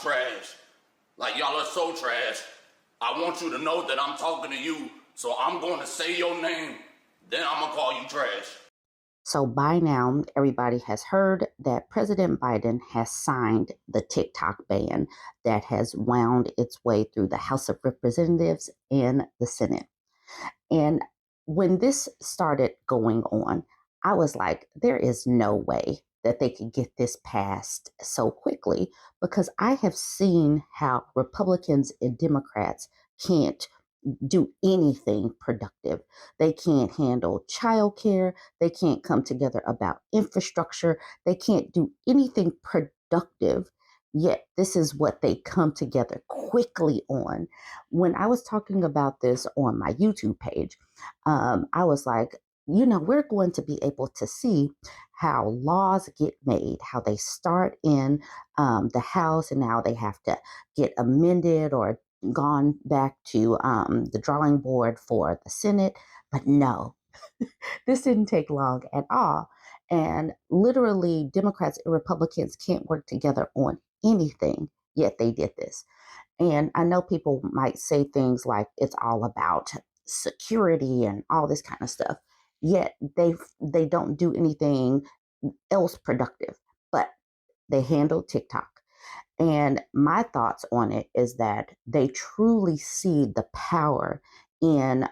trash. Like, y'all are so trash. I want you to know that I'm talking to you, so I'm going to say your name, then I'm going to call you trash. So by now, everybody has heard that President Biden has signed the TikTok ban that has wound its way through the House of Representatives and the Senate. And when this started going on, I was like, there is no way that they could get this passed so quickly, because I have seen how Republicans and Democrats can't do anything productive. They can't handle childcare. They can't come together about infrastructure. They can't do anything productive. Yet this is what they come together quickly on. When I was talking about this on my YouTube page, I was like, we're going to be able to see how laws get made, how they start in the House and now they have to get amended or gone back to the drawing board for the Senate. But no, this didn't take long at all. And literally, Democrats and Republicans can't work together on anything, yet they did this. And I know people might say things like it's all about security and all this kind of stuff, yet they don't do anything else productive. But they handled TikTok. And my thoughts on it is that they truly see the power in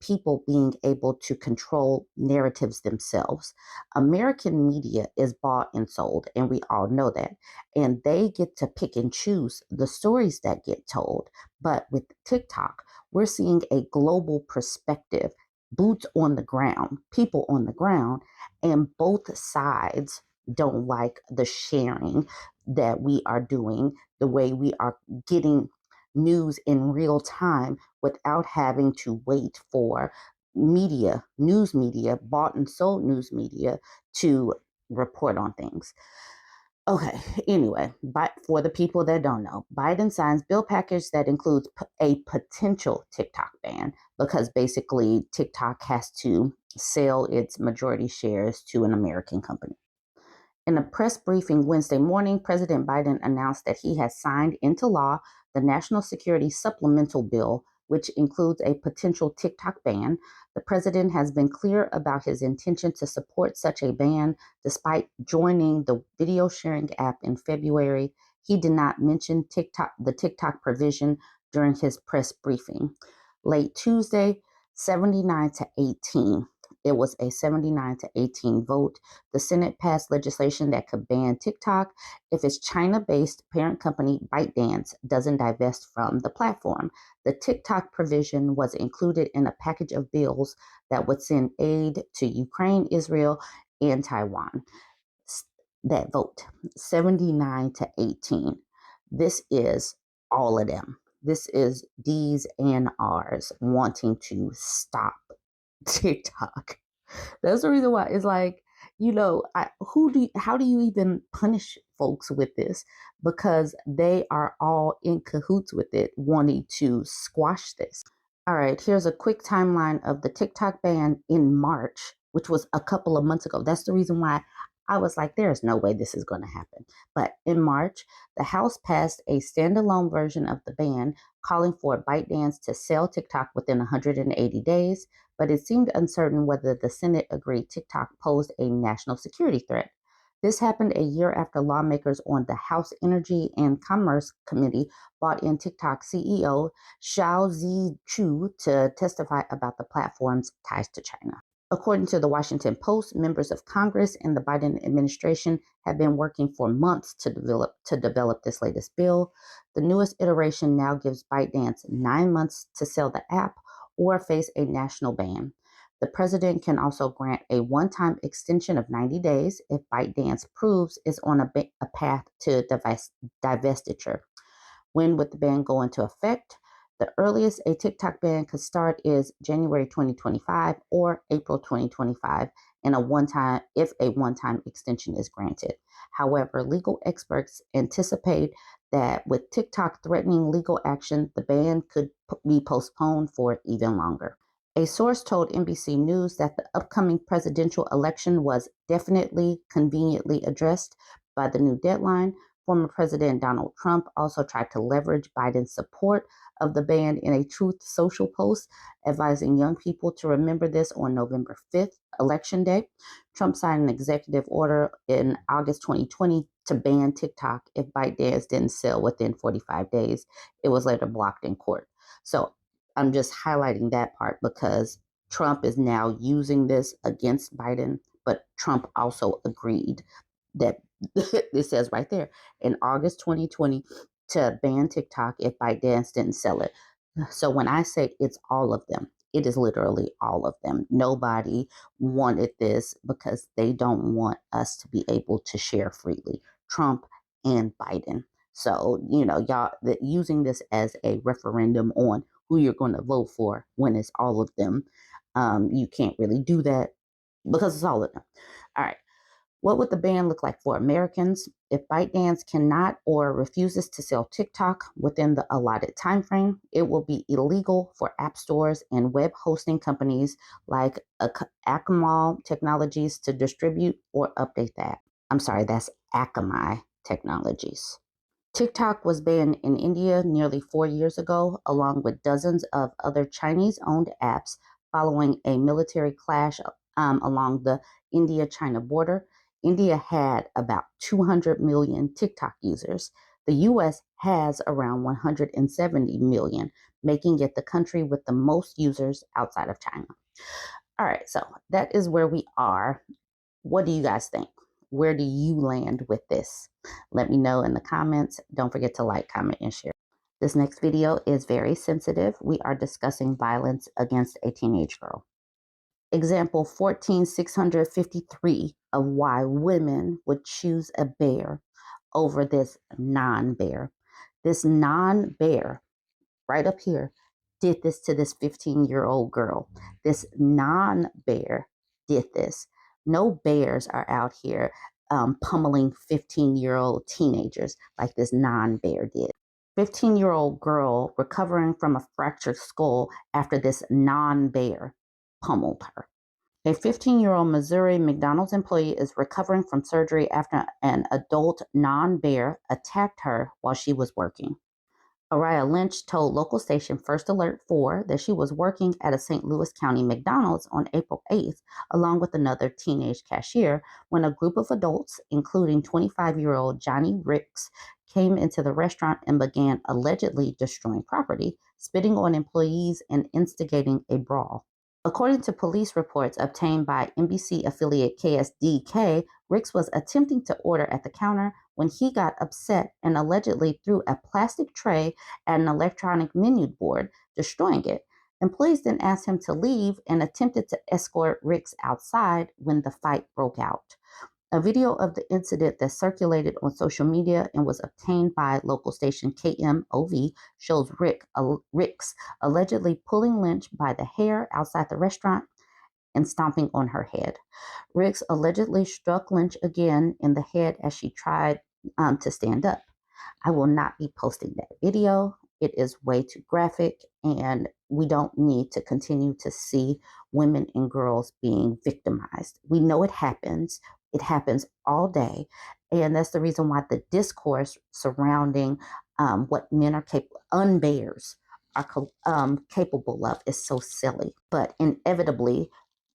people being able to control narratives themselves. American media is bought and sold, and we all know that. And they get to pick and choose the stories that get told. But with TikTok, we're seeing a global perspective, boots on the ground, people on the ground, and both sides don't like the sharing that we are doing, the way we are getting news in real time without having to wait for news media, bought and sold news media to report on things. Okay, anyway, but for the people that don't know, Biden signs bill package that includes a potential TikTok ban, because basically TikTok has to sell its majority shares to an American company. In a press briefing Wednesday morning, President Biden announced that he has signed into law the National Security Supplemental Bill, which includes a potential TikTok ban. The president has been clear about his intention to support such a ban, despite joining the video sharing app in February. He did not mention the TikTok provision during his press briefing. Late Tuesday, 79-18. It was a 79-18 vote. The Senate passed legislation that could ban TikTok if its China-based parent company ByteDance doesn't divest from the platform. The TikTok provision was included in a package of bills that would send aid to Ukraine, Israel, and Taiwan. That vote, 79-18. This is all of them. This is D's and R's wanting to stop TikTok. That's the reason why it's like, how do you even punish folks with this? Because they are all in cahoots with it, wanting to squash this. All right, here's a quick timeline of the TikTok ban in March, which was a couple of months ago. That's the reason why I was like, there's no way this is going to happen. But in March, the House passed a standalone version of the ban, calling for ByteDance to sell TikTok within 180 days. But it seemed uncertain whether the Senate agreed TikTok posed a national security threat. This happened a year after lawmakers on the House Energy and Commerce Committee brought in TikTok CEO Xiao Zhichu to testify about the platform's ties to China. According to the Washington Post, members of Congress and the Biden administration have been working for months to develop this latest bill. The newest iteration now gives ByteDance 9 months to sell the app or face a national ban. The president can also grant a one-time extension of 90 days if ByteDance proves it's on a path to divestiture. When would the ban go into effect? The earliest a TikTok ban could start is January 2025 or April 2025, and if a one-time extension is granted. However, legal experts anticipate that with TikTok threatening legal action, the ban could be postponed for even longer. A source told NBC News that the upcoming presidential election was definitely conveniently addressed by the new deadline. Former President Donald Trump also tried to leverage Biden's support of the ban in a Truth Social post, advising young people to remember this on November 5th, Election Day. Trump signed an executive order in August 2020 to ban TikTok if ByteDance didn't sell within 45 days. It was later blocked in court. So I'm just highlighting that part because Trump is now using this against Biden, but Trump also agreed that it says right there in August 2020 to ban TikTok if ByteDance didn't sell it. So when I say it's all of them, it is literally all of them. Nobody wanted this because they don't want us to be able to share freely. Trump and Biden. So, y'all using this as a referendum on who you're going to vote for when it's all of them. You can't really do that because it's all of them. All right. What would the ban look like for Americans? If ByteDance cannot or refuses to sell TikTok within the allotted timeframe, it will be illegal for app stores and web hosting companies like Akamai Technologies to distribute or update that. I'm sorry, that's Akamai Technologies. TikTok was banned in India nearly 4 years ago, along with dozens of other Chinese owned apps following a military clash along the India China border. India had about 200 million TikTok users. The US has around 170 million, making it the country with the most users outside of China. All right, so that is where we are. What do you guys think? Where do you land with this? Let me know in the comments. Don't forget to like, comment, and share. This next video is very sensitive. We are discussing violence against a teenage girl. Example 14653 of why women would choose a bear over this non-bear. This non-bear right up here did this to this 15-year-old girl. This non-bear did this. No bears are out here pummeling 15-year-old teenagers like this non-bear did. 15-year-old girl recovering from a fractured skull after this non-bear pummeled her. A 15-year-old Missouri McDonald's employee is recovering from surgery after an adult non-bear attacked her while she was working. Araya Lynch told local station First Alert 4 that she was working at a St. Louis County McDonald's on April 8th, along with another teenage cashier, when a group of adults, including 25-year-old Johnny Ricks, came into the restaurant and began allegedly destroying property, spitting on employees, and instigating a brawl. According to police reports obtained by NBC affiliate KSDK, Ricks was attempting to order at the counter when he got upset and allegedly threw a plastic tray at an electronic menu board, destroying it. Employees then asked him to leave and attempted to escort Ricks outside when the fight broke out. A video of the incident that circulated on social media and was obtained by local station KMOV shows Ricks allegedly pulling Lynch by the hair outside the restaurant and stomping on her head. Ricks allegedly struck Lynch again in the head as she tried to stand up. I will not be posting that video. It is way too graphic, and we don't need to continue to see women and girls being victimized. We know it happens. It happens all day. And that's the reason why the discourse surrounding what men are capable, unbears are capable of is so silly. But inevitably,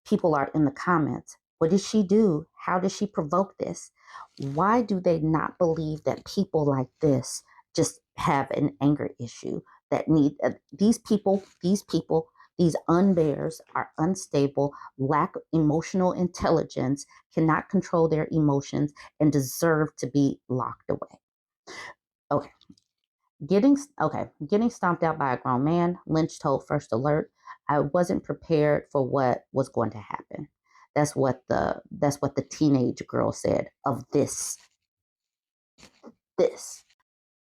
people are in the comments. What did she do? How did she provoke this? Why do they not believe that people like this just have an anger issue that need these people, these unbears are unstable, lack emotional intelligence, cannot control their emotions, and deserve to be locked away. Okay. Getting stomped out by a grown man, Lynch told First Alert, I wasn't prepared for what was going to happen. That's what the teenage girl said of this.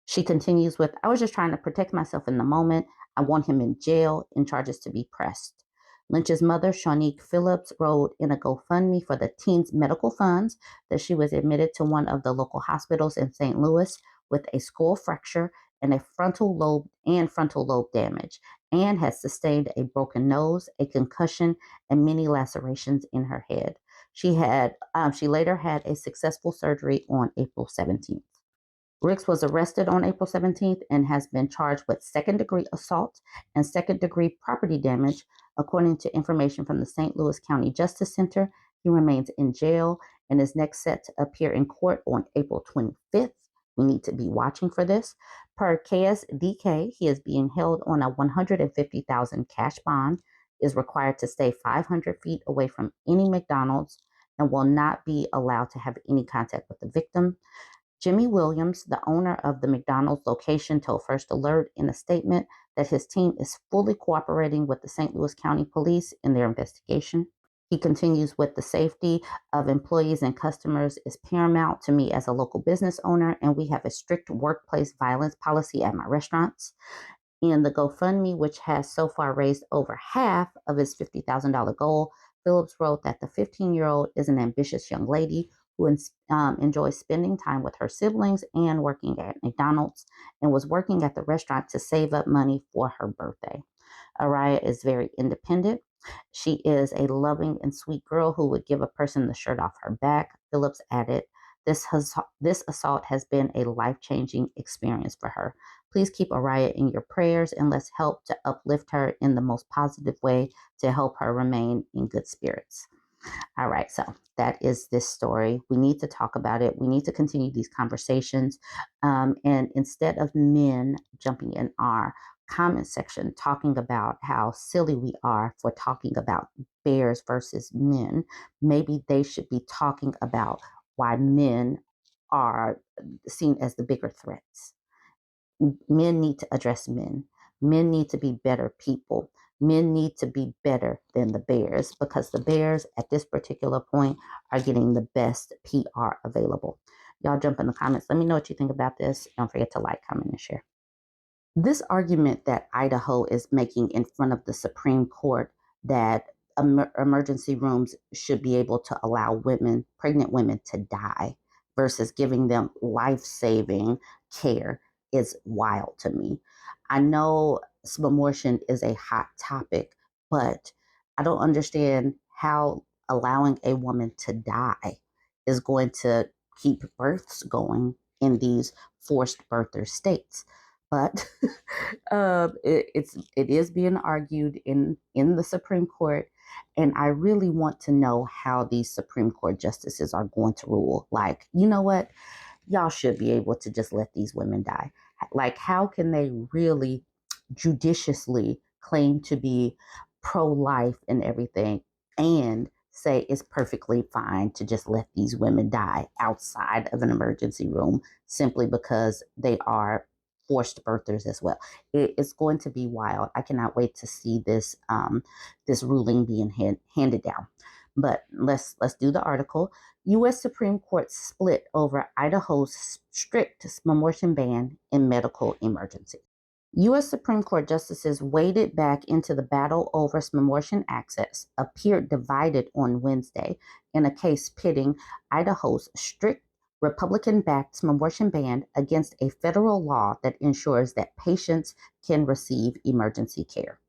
She continues with, I was just trying to protect myself in the moment. I want him in jail and charges to be pressed. Lynch's mother, Shawnique Phillips, wrote in a GoFundMe for the teen's medical funds that she was admitted to one of the local hospitals in St. Louis with a skull fracture and a frontal lobe damage, and has sustained a broken nose, a concussion, and many lacerations in her head. She later had a successful surgery on April 17th. Ricks was arrested on April 17th and has been charged with second-degree assault and second-degree property damage. According to information from the St. Louis County Justice Center, he remains in jail and is next set to appear in court on April 25th. We need to be watching for this. Per KSDK, he is being held on a $150,000 cash bond, is required to stay 500 feet away from any McDonald's, and will not be allowed to have any contact with the victim. Jimmy Williams, the owner of the McDonald's location, told First Alert in a statement that his team is fully cooperating with the St. Louis County Police in their investigation. He continues with the safety of employees and customers is paramount to me as a local business owner, and we have a strict workplace violence policy at my restaurants. In the GoFundMe, which has so far raised over half of his $50,000 goal, Phillips wrote that the 15-year-old is an ambitious young lady who enjoys spending time with her siblings and working at McDonald's, and was working at the restaurant to save up money for her birthday. Araya is very independent. She is a loving and sweet girl who would give a person the shirt off her back. Phillips added, this assault has been a life-changing experience for her. Please keep Araya in your prayers and let's help to uplift her in the most positive way to help her remain in good spirits. All right, so that is this story. We need to talk about it. We need to continue these conversations. And instead of men jumping in our comment section talking about how silly we are for talking about bears versus men, maybe they should be talking about why men are seen as the bigger threats. Men need to address men. Men need to be better people. Men need to be better than the bears, because the bears at this particular point are getting the best PR available. Y'all jump in the comments. Let me know what you think about this. Don't forget to like, comment, and share. This argument that Idaho is making in front of the Supreme Court that emergency rooms should be able to allow women, pregnant women, to die versus giving them life-saving care is wild to me. I know abortion is a hot topic, but I don't understand how allowing a woman to die is going to keep births going in these forced birther states. But it is being argued in the Supreme Court, and I really want to know how these Supreme Court justices are going to rule. Like, you know what? Y'all should be able to just let these women die. Like, how can they really judiciously claim to be pro-life and everything and say it's perfectly fine to just let these women die outside of an emergency room simply because they are forced birthers as well? It's going to be wild. I cannot wait to see this ruling being handed down. But let's do the article. U.S. Supreme Court split over Idaho's strict abortion ban in medical emergency. U.S. Supreme Court justices waded back into the battle over abortion access, appeared divided on Wednesday in a case pitting Idaho's strict Republican-backed abortion ban against a federal law that ensures that patients can receive emergency care.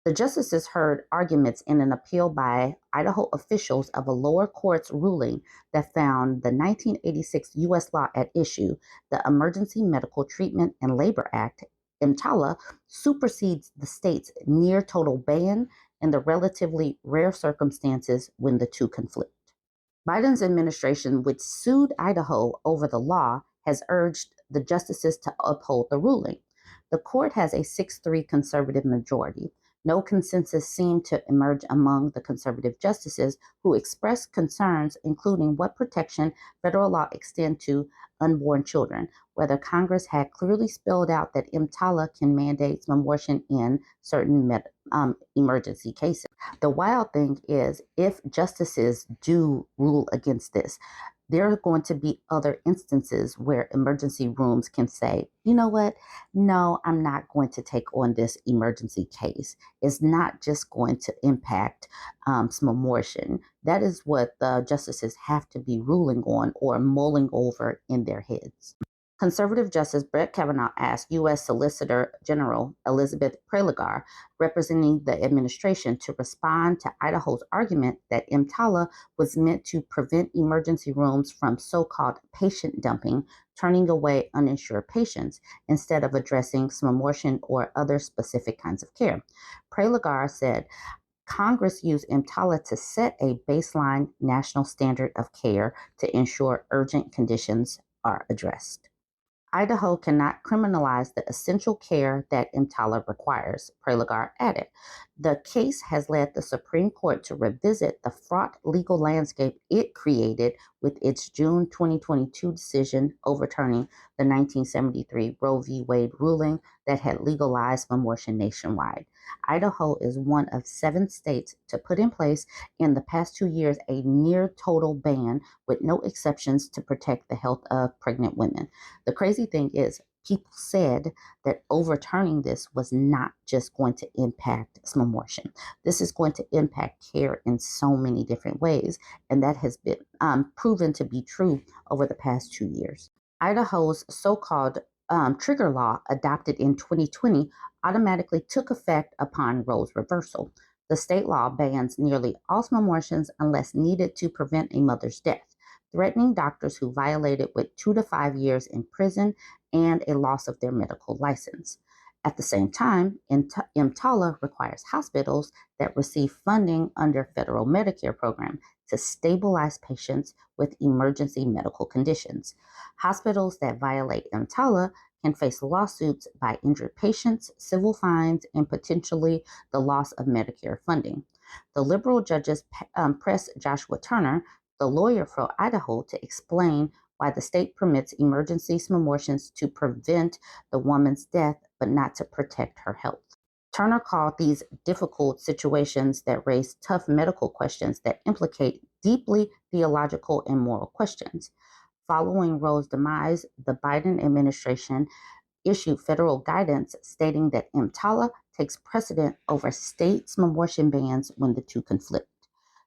The justices heard arguments in an appeal by Idaho officials of a lower court's ruling that found the 1986 U.S. law at issue, the Emergency Medical Treatment and Labor Act, EMTALA, supersedes the state's near total ban in the relatively rare circumstances when the two conflict. Biden's administration, which sued Idaho over the law, has urged the justices to uphold the ruling. The court has a 6-3 conservative majority. No consensus seemed to emerge among the conservative justices, who expressed concerns, including what protection federal law extend to unborn children, whether Congress had clearly spelled out that EMTALA can mandate abortion in certain emergency cases. The wild thing is, if justices do rule against this, there are going to be other instances where emergency rooms can say, you know what? No, I'm not going to take on this emergency case. It's not just going to impact some abortion. That is what the justices have to be ruling on or mulling over in their heads. Conservative Justice Brett Kavanaugh asked U.S. Solicitor General Elizabeth Prelogar, representing the administration, to respond to Idaho's argument that EMTALA was meant to prevent emergency rooms from so-called patient dumping turning away uninsured patients instead of addressing smomorphin or other specific kinds of care. Prelagar said Congress used EMTALA to set a baseline national standard of care to ensure urgent conditions are addressed. Idaho cannot criminalize the essential care that EMTALA requires, Prelagar added. The case has led the Supreme Court to revisit the fraught legal landscape it created with its June 2022 decision overturning the 1973 Roe v. Wade ruling that had legalized abortion nationwide. Idaho is one of 7 states to put in place in the past 2 years a near total ban with no exceptions to protect the health of pregnant women. The crazy thing is, people said that overturning this was not just going to impact smomorphin. This is going to impact care in so many different ways, and that has been proven to be true over the past 2 years. Idaho's so-called trigger law, adopted in 2020, automatically took effect upon Roe's reversal. The state law bans nearly all smomorphins unless needed to prevent a mother's death, threatening doctors who violate it with 2 to 5 years in prison and a loss of their medical license. At the same time, EMTALA requires hospitals that receive funding under federal Medicare program to stabilize patients with emergency medical conditions. Hospitals that violate EMTALA can face lawsuits by injured patients, civil fines, and potentially the loss of Medicare funding. The liberal judges pressed Joshua Turner, the lawyer for Idaho, to explain why the state permits emergency smomorphins to prevent the woman's death but not to protect her health. Turner called these difficult situations that raise tough medical questions that implicate deeply theological and moral questions. Following Roe's demise, the Biden administration issued federal guidance stating that EMTALA takes precedent over state smomorphin bans when the two conflict.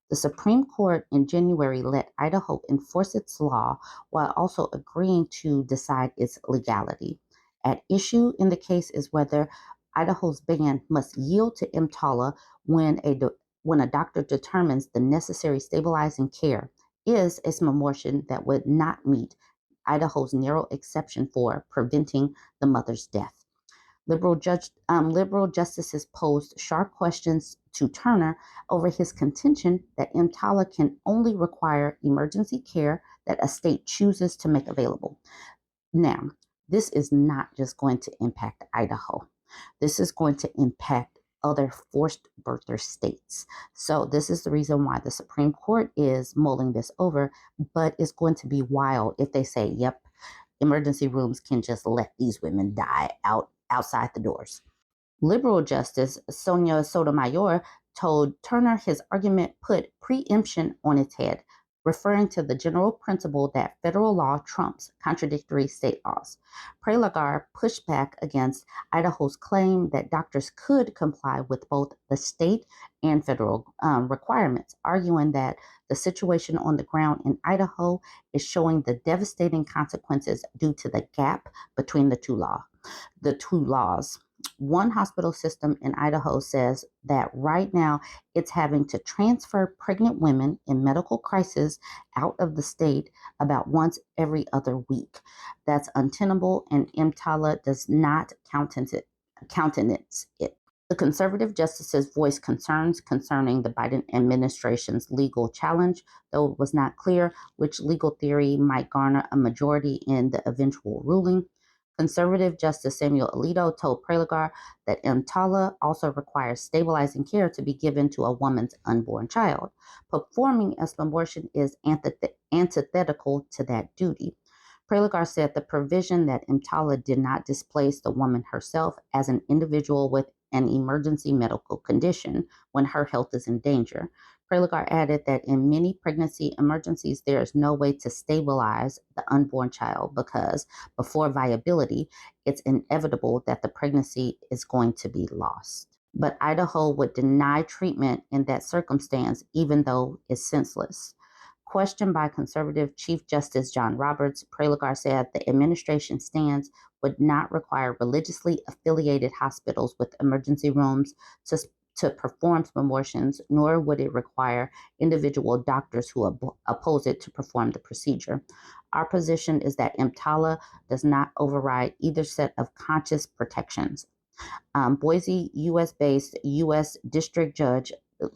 The Supreme Court in January let Idaho enforce its law while also agreeing to decide its legality. At issue in the case is whether Idaho's ban must yield to EMTALA when a doctor determines the necessary stabilizing care is a smomorphin that would not meet Idaho's narrow exception for preventing the mother's death. Liberal justices posed sharp questions to Turner over his contention that EMTALA can only require emergency care that a state chooses to make available. Now, this is not just going to impact Idaho. This is going to impact other forced birther states. So this is the reason why the Supreme Court is mulling this over, but it's going to be wild if they say, yep, emergency rooms can just let these women die outside the doors. Liberal Justice Sonia Sotomayor told Turner his argument put preemption on its head, referring to the general principle that federal law trumps contradictory state laws. Prelagar pushed back against Idaho's claim that doctors could comply with both the state and federal requirements, arguing that the situation on the ground in Idaho is showing the devastating consequences due to the gap between the two laws. One hospital system in Idaho says that right now it's having to transfer pregnant women in medical crisis out of the state about once every other week. That's untenable, and EMTALA does not countenance it. The conservative justices voiced concerns concerning the Biden administration's legal challenge, though it was not clear which legal theory might garner a majority in the eventual ruling. Conservative Justice Samuel Alito told Prelagar that EMTALA also requires stabilizing care to be given to a woman's unborn child. Performing a smomorphin is antithetical to that duty. Prelagar said the provision that EMTALA did not displace the woman herself as an individual with an emergency medical condition when her health is in danger. Prelagar added that in many pregnancy emergencies, there is no way to stabilize the unborn child because before viability, it's inevitable that the pregnancy is going to be lost. But Idaho would deny treatment in that circumstance, even though it's senseless. Questioned by conservative Chief Justice John Roberts, Prelagar said the administration stance would not require religiously affiliated hospitals with emergency rooms to to perform abortions, nor would it require individual doctors who oppose it to perform the procedure. Our position is that EMTALA does not override either set of conscious protections. Boise, U.S.-based U.S. District Judge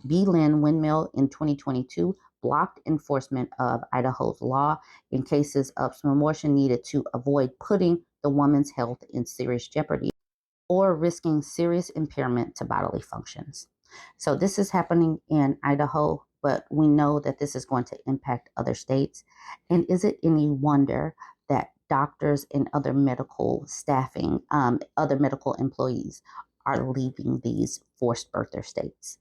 B. Lynn Windmill in 2022 blocked enforcement of Idaho's law in cases of abortion needed to avoid putting the woman's health in serious jeopardy or risking serious impairment to bodily functions. So this is happening in Idaho, but we know that this is going to impact other states. And is it any wonder that doctors and other medical staffing, other medical employees are leaving these forced birther states?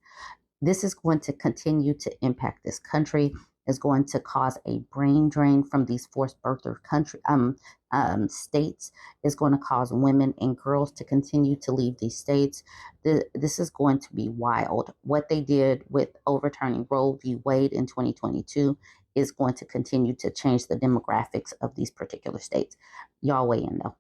This is going to continue to impact this country, is going to cause a brain drain from these forced birther states, is going to cause women and girls to continue to leave these states. This is going to be wild. What they did with overturning Roe v. Wade in 2022 is going to continue to change the demographics of these particular states. Y'all weigh in though.